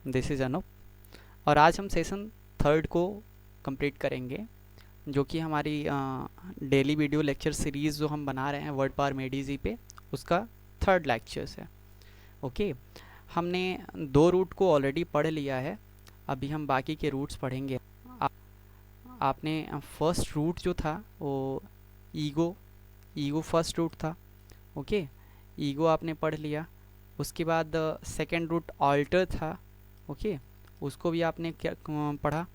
This is Anoop और आज हम सेशन थर्ड को कंप्लीट करेंगे, जो कि हमारी डेली वीडियो लेक्चर सीरीज़ जो हम बना रहे हैं वर्ड पावर मेडीजी पे, उसका थर्ड लेक्चर्स है। ओके, हमने दो रूट को ऑलरेडी पढ़ लिया है, अभी हम बाकी के रूट्स पढ़ेंगे। आपने फर्स्ट रूट जो था वो ईगो फर्स्ट रूट था। ओके, ईगो आपने पढ़ लिया। उसके बाद सेकंड रूट ऑल्टर था। ओके, उसको भी आपने क्या पढ़ा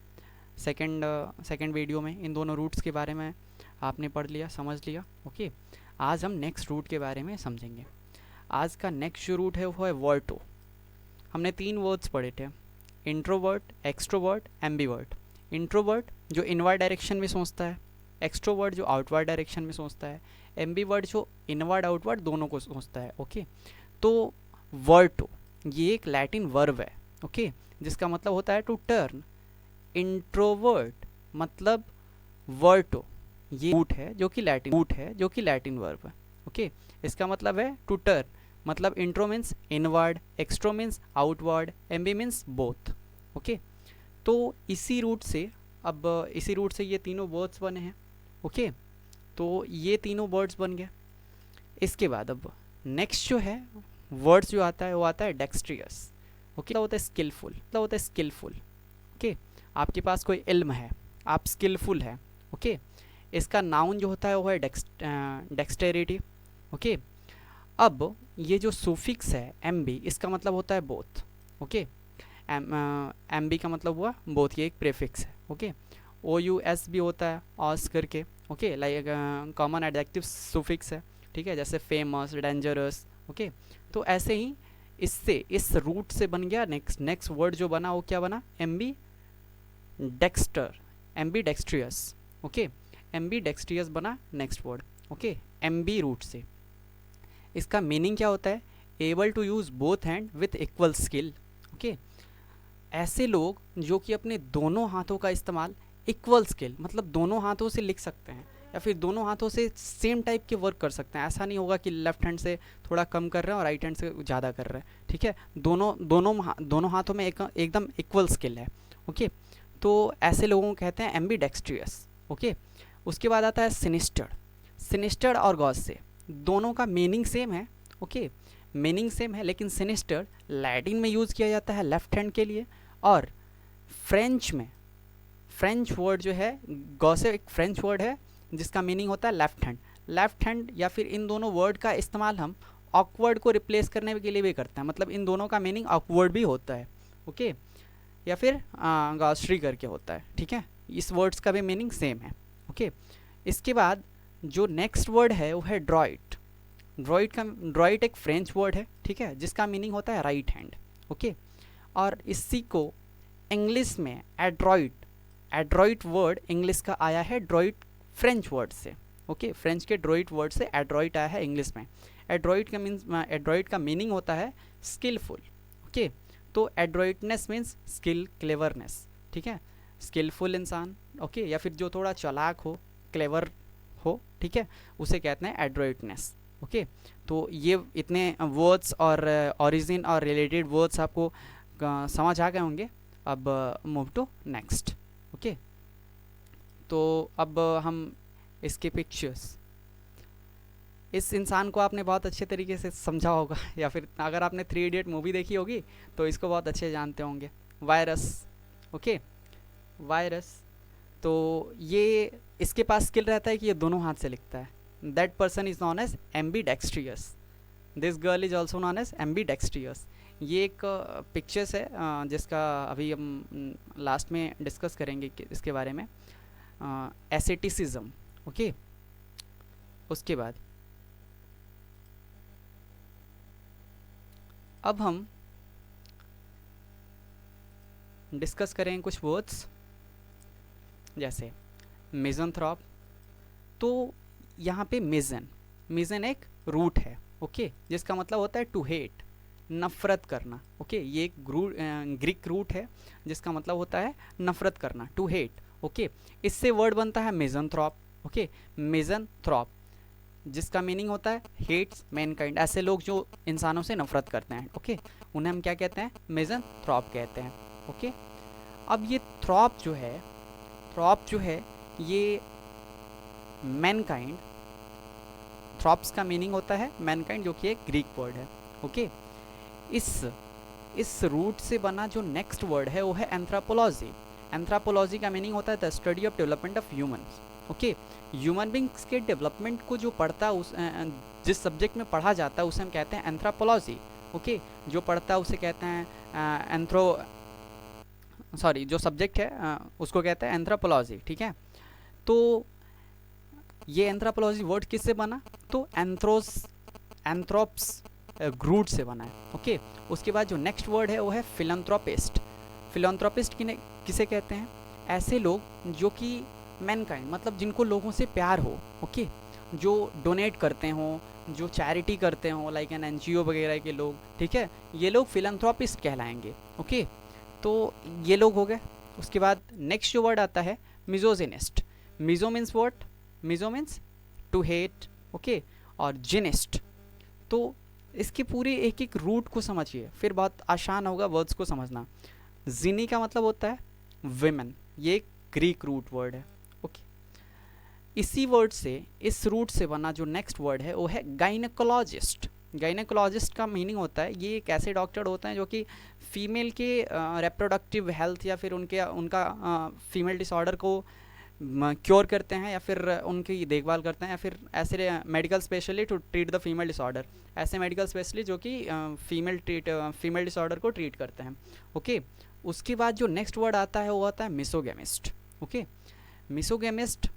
सेकंड वीडियो में। इन दोनों रूट्स के बारे में आपने पढ़ लिया, समझ लिया। ओके, आज हम नेक्स्ट रूट के बारे में समझेंगे। आज का नेक्स्ट जो रूट है वो है वर्टो। हमने 3 वर्ड्स पढ़े थे, इंट्रोवर्ट, एक्सट्रोवर्ट, एम्बीवर्ट। इंट्रोवर्ट जो इनवर्ड डायरेक्शन में सोचता है, एक्सट्रोवर्ट जो आउटवर्ड डायरेक्शन में सोचता है, एम्बीवर्ट जो इनवर्ड आउटवर्ड दोनों को सोचता है। ओके, तो वर्टो ये एक लैटिन वर्ब है। ओके, जिसका मतलब होता है टू टर्न। इंट्रोवर्ट मतलब वर्टो ये रूट है जो कि लैटिन वर्ब है। ओके, इसका मतलब है टू टर्न, मतलब intro means inward, extro means outward, ambi means both. Okay, तो इसी रूट से ये तीनों वर्ड्स बने हैं। ओके, तो ये तीनों वर्ड्स बन गए। इसके बाद अब नेक्स्ट जो है वर्ड्स जो आता है वो आता है डेक्स्ट्रियस। ओके, होता है स्किलफुल। ओके, आपके पास कोई इल्म है, आप स्किलफुल है। ओके, इसका नाउन जो होता है वो है डेक्सटेरिटी। ओके, अब ये जो सुफिक्स है एम बी, इसका मतलब होता है बोथ। ओके, एम बी का मतलब हुआ बोथ, ये एक प्रेफिक्स है। ओके, ओ यू एस भी होता है ऑस करके। Okay, like common adjective suffix है, ठीक है, जैसे फेमस, डेंजरस। ओके, तो ऐसे ही इस रूट से बन गया नेक्स्ट वर्ड जो बना वो क्या बना, एम्बी डेक्स्ट्रियस। ओके, एम्बी डेक्स्ट्रियस बना next word. Okay, ambi root से इसका मीनिंग क्या होता है, able to use both hand with equal skill. Okay, ऐसे लोग जो कि अपने दोनों हाथों का इस्तेमाल इक्वल स्किल मतलब दोनों हाथों से लिख सकते हैं या फिर दोनों हाथों से सेम टाइप के वर्क कर सकते हैं। ऐसा नहीं होगा कि लेफ्ट हैंड से थोड़ा कम कर रहे हैं और राइट हैंड से ज़्यादा कर रहे हैं। ठीक है, दोनों हाथों में एकदम इक्वल स्किल है। ओके, तो ऐसे लोगों को कहते हैं एम्बी डेक्स्ट्रियस। ओके, उसके बाद आता है सिनिस्टर्ड और गॉसे, दोनों का मीनिंग सेम है। ओके, मीनिंग सेम है, लेकिन सिनिस्टर लैटिन में यूज़ किया जाता है लेफ्ट हैंड के लिए, और फ्रेंच वर्ड जो है गॉसे एक फ्रेंच वर्ड है जिसका मीनिंग होता है लेफ्ट हैंड या फिर इन दोनों वर्ड का इस्तेमाल हम ऑकवर्ड को रिप्लेस करने के लिए भी करते हैं, मतलब इन दोनों का मीनिंग ऑकवर्ड भी होता है। ओके, या फिर गॉस्ट्री करके होता है। ठीक है, इस वर्ड्स का भी मीनिंग सेम है। ओके, इसके बाद जो नेक्स्ट वर्ड है वो है ड्रॉइट एक फ्रेंच वर्ड है, ठीक है, जिसका मीनिंग होता है राइट हैंड। ओके, और इसी को इंग्लिश में एड्रॉइट वर्ड इंग्लिश का आया है ड्रॉइट फ्रेंच वर्ड से। ओके, फ्रेंच के ड्रॉइट वर्ड से एड्रॉइट आया है इंग्लिश में। एड्रॉइट का मीनिंग होता है स्किलफुल। ओके, तो एड्रॉइटनेस मीन्स स्किल, क्लेवरनेस। ठीक है, स्किलफुल इंसान। ओके, या फिर जो थोड़ा चालाक हो, क्लेवर हो, ठीक है, उसे कहते हैं एड्रॉइटनेस। ओके, तो ये इतने वर्ड्स और ओरिजिन और रिलेटेड वर्ड्स आपको समझ आ गए होंगे। अब मूव टू नेक्स्ट। ओके, तो अब हम इसके पिक्चर्स, इस इंसान को आपने बहुत अच्छे तरीके से समझा होगा या फिर अगर आपने 3 इडियट मूवी देखी होगी तो इसको बहुत अच्छे जानते होंगे, वायरस। ओके, वायरस, तो ये इसके पास स्किल रहता है कि ये दोनों हाथ से लिखता है। That person is known as ambidextrous. This girl is also known as ambidextrous. ये एक पिक्चर्स है जिसका अभी हम लास्ट में डिस्कस करेंगे इसके बारे में, एसेटिसिज्म। ओके, उसके बाद अब हम डिस्कस करेंगे कुछ वर्ड्स जैसे मिज़ेंथ्रोप। तो यहाँ पे मिज़न एक रूट है। ओके, जिसका मतलब होता है टू हेट, नफ़रत करना। ओके, ये एक ग्रीक रूट है जिसका मतलब होता है नफ़रत करना, टू हेट। ओके, इससे वर्ड बनता है मिज़ेंथ्रोप। ओके, मिज़ेंथ्रोप जिसका मीनिंग होता है हेट्स मैनकाइंड, ऐसे लोग जो इंसानों से नफरत करते हैं। ओके, उन्हें हम क्या कहते हैं, मिज़ेंथ्रोप कहते हैं। ओके, अब ये थ्रॉप जो है ये मैनकाइंड, थ्रॉप्स का मीनिंग होता है मैनकाइंड, जो कि एक ग्रीक वर्ड है। ओके, इस रूट से बना जो नेक्स्ट वर्ड है वो है एंथ्रोपोलॉजी। एंथ्रोपोलॉजी का मीनिंग होता है the study of development of humans. Okay, human beings के डेवलपमेंट को जो पढ़ता है उस जिस सब्जेक्ट में पढ़ा जाता है उसे हम कहते हैं एंथ्रोपोलॉजी। ओके, जो पढ़ता है उसे कहते हैं जो सब्जेक्ट है उसको कहते हैं एंथ्रोपोलॉजी। ठीक है, तो ये एंथ्रोपोलॉजी वर्ड किससे बना, तो एंथ्रोप्स ग्रूट से बना है। ओके, उसके बाद जो नेक्स्ट वर्ड है वो है फिलंथ्रोपिस्ट। फिलंथ्रोपिस्ट किसे कहते हैं, ऐसे लोग जो कि मैनकाइंड मतलब जिनको लोगों से प्यार हो। ओके, जो डोनेट करते हों, जो चैरिटी करते हों, लाइक एन एनजीओ वगैरह के लोग। ठीक है, ये लोग फिलंथ्रोपिस्ट कहलाएंगे। ओके, तो ये लोग हो गए। उसके बाद नेक्स्ट जो वर्ड आता है misogynist. Miso means what, miso means to hate. Okay, और जिनिस्ट, तो इसके पूरे एक एक रूट को समझिए, फिर बहुत आसान होगा वर्ड्स को समझना। जिनी का मतलब होता है विमेन, ये एक ग्रीक रूट वर्ड है। ओके, इसी वर्ड से, इस रूट से बना जो नेक्स्ट वर्ड है वो है गाइनेकोलॉजिस्ट। गाइनेकोलॉजिस्ट का मीनिंग होता है ये एक ऐसे डॉक्टर होते हैं जो कि फीमेल के रिप्रोडक्टिव हेल्थ या फिर उनका फीमेल डिसऑर्डर को क्योर करते हैं या फिर उनकी देखभाल करते हैं, या फिर ऐसे medical specialist to treat the female disorder, ऐसे मेडिकल स्पेशलिस्ट जो कि फीमेल डिसऑर्डर को ट्रीट करते हैं। ओके, उसके बाद जो नेक्स्ट वर्ड आता है वो आता है misogamist. Okay, misogamist,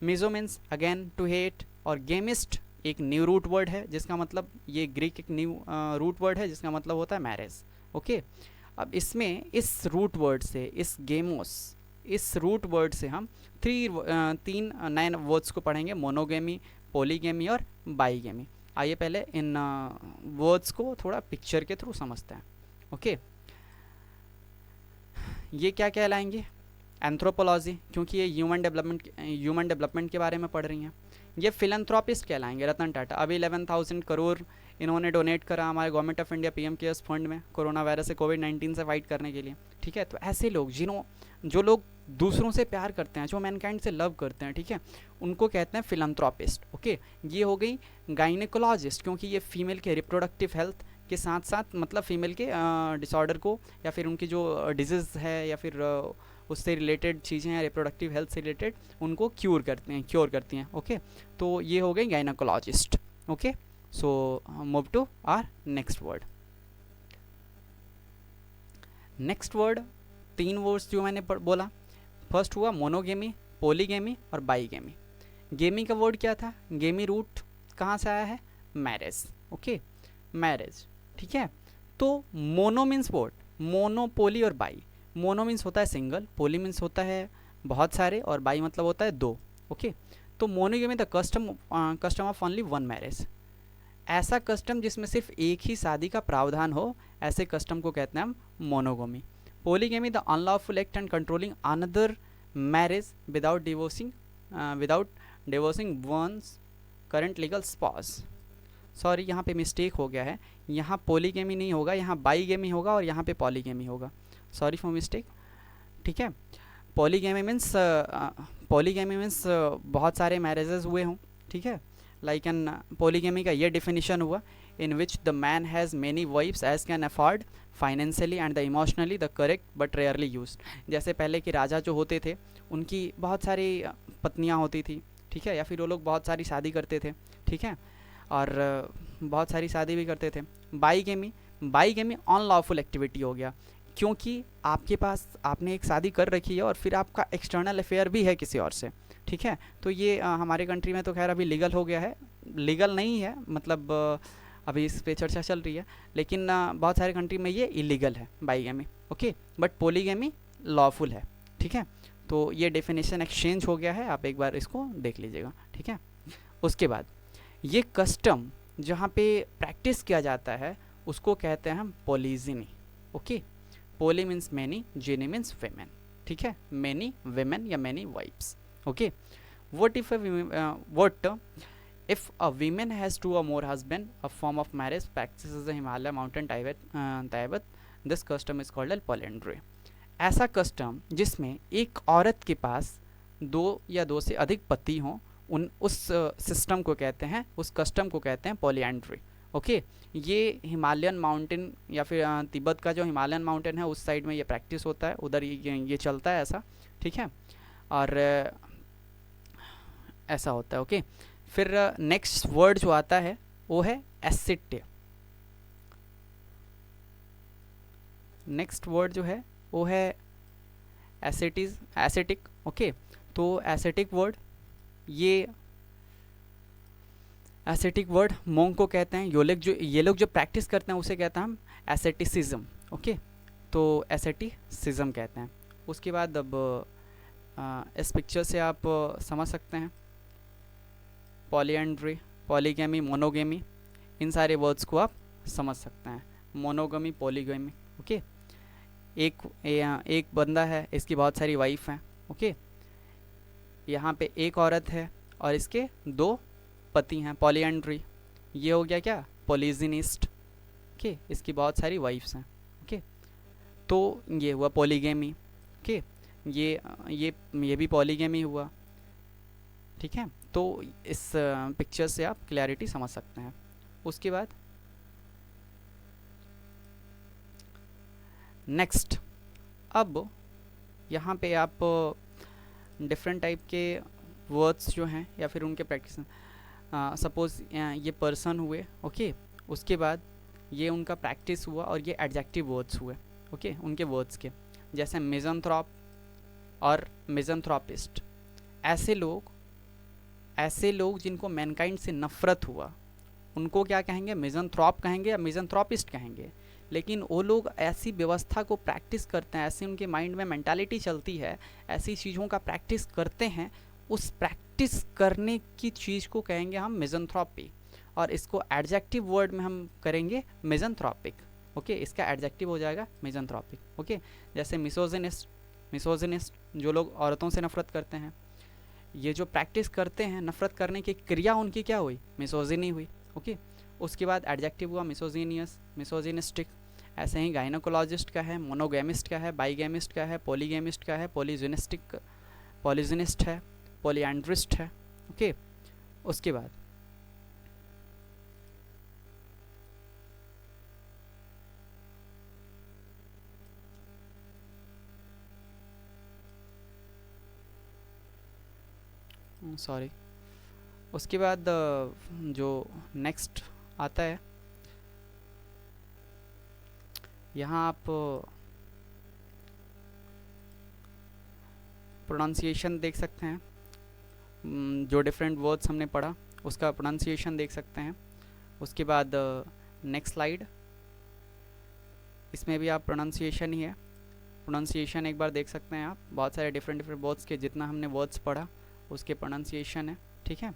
miso means again to hate, और गेमिस्ट एक न्यू रूट वर्ड है जिसका मतलब, ये ग्रीक एक न्यू रूट वर्ड है जिसका मतलब होता है मैरिज। ओके, अब इसमें इस रूट वर्ड से, इस रूट वर्ड से हम तीन नए वर्ड्स को पढ़ेंगे, मोनोगेमी, पॉलीगेमी और बाईगेमी। आइए पहले इन वर्ड्स को थोड़ा पिक्चर के थ्रू समझते हैं। ओके, ये क्या कहलाएंगे, एंथ्रोपोलॉजी, क्योंकि ये ह्यूमन डेवलपमेंट के बारे में पढ़ रही हैं। ये फिलंथ्रोपिस्ट कहलाएंगे, रतन टाटा। अभी 11,000 करोड़ इन्होंने डोनेट करा हमारे government of India PM cares fund में, कोरोना वायरस से, कोविड-19 से फाइट करने के लिए। ठीक है, तो ऐसे लोग जो लोग दूसरों से प्यार करते हैं, जो मैनकाइंड से लव करते हैं, ठीक है, उनको कहते हैं फिलंथ्रोपिस्ट। ओके, ये हो गई गाइनेकोलॉजिस्ट, क्योंकि ये फीमेल के रिप्रोडक्टिव हेल्थ के साथ साथ मतलब फीमेल के डिसऑर्डर को या फिर उनकी जो डिजीज़ है या फिर उससे रिलेटेड चीज़ें हैं, रिप्रोडक्टिव हेल्थ से रिलेटेड, उनको क्योर करती हैं। ओके, तो ये हो गई gynaecologist. Okay, so move to our next word. Next word, तीन वर्ड्स जो मैंने बोला, फर्स्ट हुआ मोनोगेमी, पॉलीगेमी और बाईगेमी। गेमी का वर्ड क्या था, गेमी रूट कहाँ से आया है, मैरिज। Okay, marriage. ठीक है, तो मोनो मीन्स वर्ड, मोनो, पोली और बाई। मोनो मीन्स होता है सिंगल, पोली मीन्स होता है बहुत सारे, और बाई मतलब होता है दो। ओके, तो monogamy the custom of only one marriage, ऐसा कस्टम जिसमें सिर्फ एक ही शादी का प्रावधान हो, ऐसे कस्टम को कहते हैं हम monogamy. Polygamy the unlawful act and controlling another marriage without divorcing one's current legal spouse. Sorry, यहाँ पे मिस्टेक हो गया है, यहाँ पोलीगेमी नहीं होगा, यहाँ बाईगेमी होगा और यहाँ पे पॉलीगेमी होगा। Sorry for mistake. ठीक है, पॉलीगेमी मीन्स बहुत सारे मैरिजेस हुए हों। ठीक है, लाइक एन पॉलीगेमी का ये डिफिनीशन हुआ, in which the man has many wives as can afford financially and the emotionally the correct but rarely used। जैसे पहले के राजा जो होते थे उनकी बहुत सारी पत्नियां होती थी। ठीक है, या फिर वो लोग बहुत सारी शादी करते थे। ठीक है, और बहुत सारी शादी भी करते थे। बाईगेमी अनलॉफुल एक्टिविटी हो गया, क्योंकि आपके पास आपने एक शादी कर रखी है और फिर आपका एक्सटर्नल अफेयर भी है किसी और से। ठीक है, तो ये हमारे कंट्री में तो खैर अभी लीगल हो गया है, लीगल नहीं है मतलब अभी इस पे चर्चा चल रही है, लेकिन बहुत सारे कंट्री में ये इलीगल है बाईगेमी। ओके, बट पॉलीगेमी लॉफुल है। ठीक है, तो ये डेफिनेशन एक्सचेंज हो गया है, आप एक बार इसको देख लीजिएगा। ठीक है, उसके बाद ये कस्टम जहाँ पे प्रैक्टिस किया जाता है उसको कहते हैं हम polygyny. Okay, poly means many, giny means women. ठीक है, मैनी वेमेन या many wifes. Okay, what If a woman has two or more husband, a form of marriage practices the Himalaya mountain Tibet, this custom is called polyandry. ऐसा custom जिसमें एक औरत के पास दो या दो से अधिक पति हों, उस सिस्टम को कहते हैं, उस कस्टम को कहते हैं पॉलीएंड्री. ओके, ये हिमालयन माउंटेन या फिर तिब्बत का जो हिमालयन माउंटेन है उस साइड में ये प्रैक्टिस होता है, उधर ये चलता है ऐसा. ठीक है, और ऐसा होता है. ओके, फिर नेक्स्ट वर्ड जो आता है वो है एसिड. नेक्स्ट वर्ड जो है वो है एसेटिक. ओके, तो एसेटिक वर्ड, ये एसेटिक वर्ड मोंग को कहते हैं. ये लोग जो प्रैक्टिस करते हैं उसे कहते हैं हम एसेटिसिज्म. ओके, तो एसेटिसिज्म कहते हैं. उसके बाद अब इस पिक्चर से आप समझ सकते हैं पॉलीएंड्री, पॉलीगैमी, मोनोगेमी, इन सारे वर्ड्स को आप समझ सकते हैं. Monogamy, polygamy. ओके, एक बंदा है, इसकी बहुत सारी वाइफ हैं. ओके, यहाँ पे एक औरत है और इसके दो पति हैं, पॉलीएंड्री. ये हो गया क्या, पॉलीजिनिस्ट. ओके, इसकी बहुत सारी वाइफ्स हैं. ओके, तो ये हुआ पॉलीगैमी. ओके, ये भी पॉलीगैमी हुआ. ठीक है, तो इस पिक्चर से आप क्लैरिटी समझ सकते हैं. उसके बाद नेक्स्ट, अब यहाँ पे आप डिफरेंट टाइप के वर्ड्स जो हैं या फिर उनके प्रैक्टिस, सपोज़ ये पर्सन हुए. ओके, उसके बाद ये उनका प्रैक्टिस हुआ और ये एडजेक्टिव वर्ड्स हुए. ओके, उनके वर्ड्स के, जैसे मिज़anthrope और मिज़anthropist. ऐसे लोग जिनको मैनकाइंड से नफ़रत हुआ उनको क्या कहेंगे, मिज़anthrope कहेंगे या मिज़anthropist कहेंगे. लेकिन वो लोग ऐसी व्यवस्था को प्रैक्टिस करते हैं, ऐसी उनके माइंड में मेंटालिटी चलती है, ऐसी चीज़ों का प्रैक्टिस करते हैं, उस प्रैक्टिस करने की चीज़ को कहेंगे हम मिज़anthropy, और इसको एडजेक्टिव वर्ड में हम करेंगे मिज़anthropic. ओके, इसका एडजेक्टिव हो जाएगा मिज़anthropic. ओके, जैसे मिसोजिनिस्ट जो लोग औरतों से नफ़रत करते हैं, ये जो प्रैक्टिस करते हैं, नफ़रत करने की क्रिया उनकी क्या हुई, मिसोजिनी हुई. ओके, उसके बाद एडजेक्टिव हुआ मिसोजिनियस, मिसोजिनिस्टिक. ऐसे ही गायनोकोलॉजिस्ट का है, मोनोगेमिस्ट का है, बाईगेमिस्ट का है, पॉलीगेमिस्ट का है, पॉलीजिनिस्ट है, पॉलीएंड्रिस्ट है. ओके, उसके बाद उसके बाद जो नेक्स्ट आता है, यहाँ आप प्रोनाउंसिएशन देख सकते हैं. जो डिफरेंट वर्ड्स हमने पढ़ा उसका प्रोनाउंसिएशन देख सकते हैं. उसके बाद नेक्स्ट स्लाइड, इसमें भी आप प्रोनाउंसिएशन ही है. प्रोनाउंसिएशन एक बार देख सकते हैं आप, बहुत सारे डिफरेंट वर्ड्स के जितना हमने वर्ड्स पढ़ा उसके प्रोनाउंसिएशन है. ठीक है,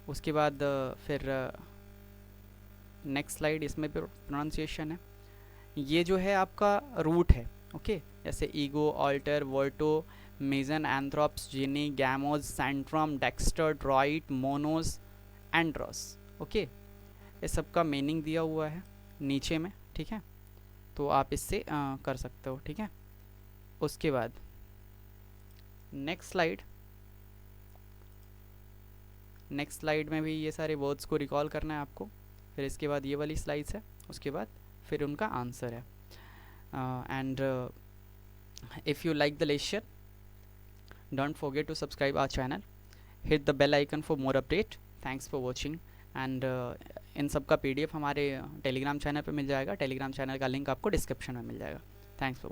उसके बाद फिर नेक्स्ट स्लाइड, इसमें भी प्रोनाउंसिएशन है. ये जो है आपका रूट है. ओके, जैसे ईगो, ऑल्टर, वर्टो, मेजन, anthropos, gyne, gamos, centrum, dexter, droit, monos, andros. Okay, इस सब का मीनिंग दिया हुआ है नीचे में. ठीक है, तो आप इससे कर सकते हो. ठीक है, उसके बाद नेक्स्ट स्लाइड में भी ये सारे वर्ड्स को रिकॉल करना है आपको. फिर इसके बाद ये वाली स्लाइड्स है, उसके बाद फिर उनका आंसर है. And if you like the lecture, don't forget to subscribe our channel, hit the bell icon for more update. Thanks for watching. And इन सब का PDF हमारे टेलीग्राम चैनल पे मिल जाएगा. टेलीग्राम चैनल का लिंक आपको डिस्क्रिप्शन में मिल जाएगा. Thanks for